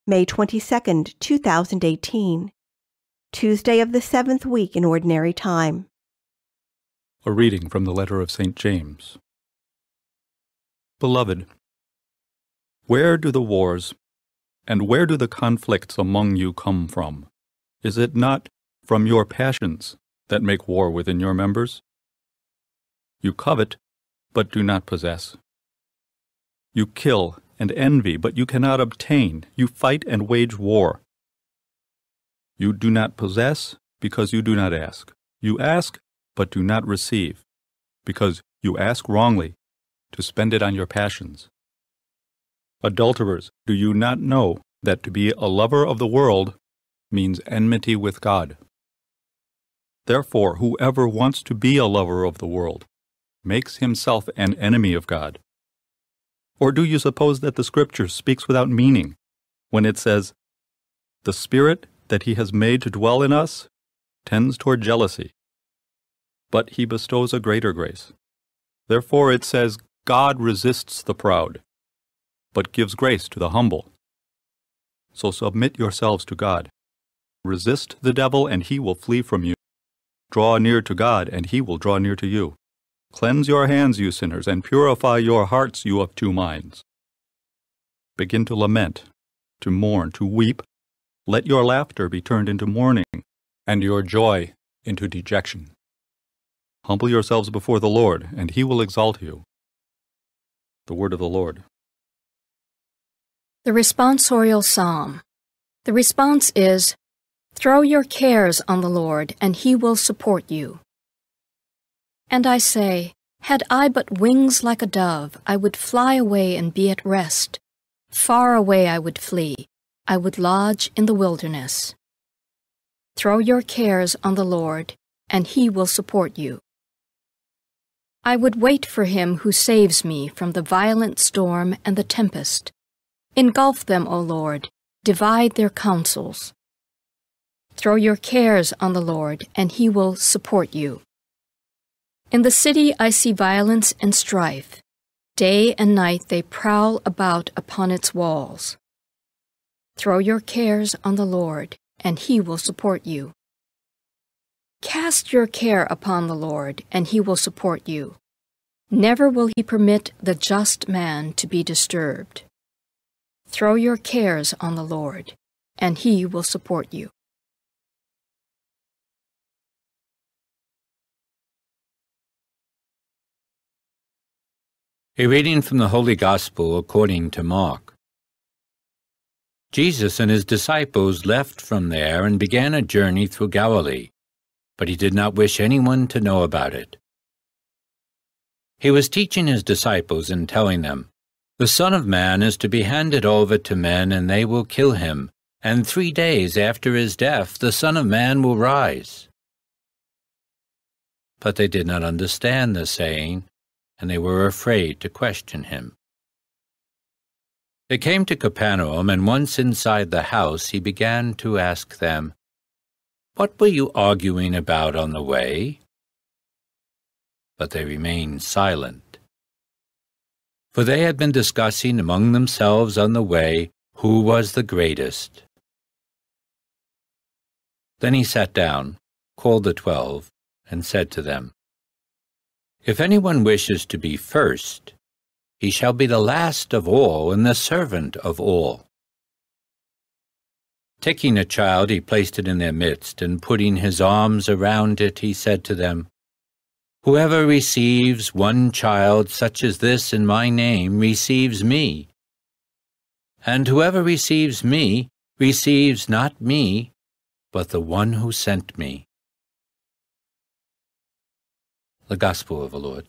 May 22, 2018, Tuesday of the 7th week in Ordinary Time. A reading from the letter of St. James. Beloved, where do the wars and where do the conflicts among you come from? Is it not from your passions that make war within your members? You covet, but do not possess. You kill and envy, but you cannot obtain. You fight and wage war. You do not possess because you do not ask. You ask, but do not receive, because you ask wrongly, to spend it on your passions. Adulterers, do you not know that to be a lover of the world means enmity with God? Therefore, whoever wants to be a lover of the world makes himself an enemy of God. Or do you suppose that the Scripture speaks without meaning when it says, "The Spirit that He has made to dwell in us tends toward jealousy, but He bestows a greater grace"? Therefore it says, "God resists the proud, but gives grace to the humble." So submit yourselves to God. Resist the devil, and he will flee from you. Draw near to God, and He will draw near to you. Cleanse your hands, you sinners, and purify your hearts, you of two minds. Begin to lament, to mourn, to weep. Let your laughter be turned into mourning, and your joy into dejection. Humble yourselves before the Lord, and He will exalt you. The word of the Lord. The responsorial psalm. The response is, "Throw your cares on the Lord, and He will support you." And I say, had I but wings like a dove, I would fly away and be at rest. Far away I would flee. I would lodge in the wilderness. Throw your cares on the Lord, and He will support you. I would wait for Him who saves me from the violent storm and the tempest. Engulf them, O Lord, divide their counsels. Throw your cares on the Lord, and He will support you. In the city I see violence and strife. Day and night they prowl about upon its walls. Throw your cares on the Lord, and He will support you. Cast your care upon the Lord, and He will support you. Never will He permit the just man to be disturbed. Throw your cares on the Lord, and He will support you. A reading from the Holy Gospel according to Mark. Jesus and His disciples left from there and began a journey through Galilee, but He did not wish anyone to know about it. He was teaching His disciples and telling them, "The Son of Man is to be handed over to men, and they will kill Him, and 3 days after His death the Son of Man will rise." But they did not understand the saying, and they were afraid to question Him. They came to Capernaum, and once inside the house He began to ask them, "What were you arguing about on the way?" But they remained silent, for they had been discussing among themselves on the way who was the greatest. Then He sat down, called the 12, and said to them, "If anyone wishes to be first, he shall be the last of all and the servant of all." Taking a child, He placed it in their midst, and putting His arms around it, He said to them, "Whoever receives one child such as this in my name receives me. And whoever receives me receives not me, but the one who sent me." The Gospel of the Lord.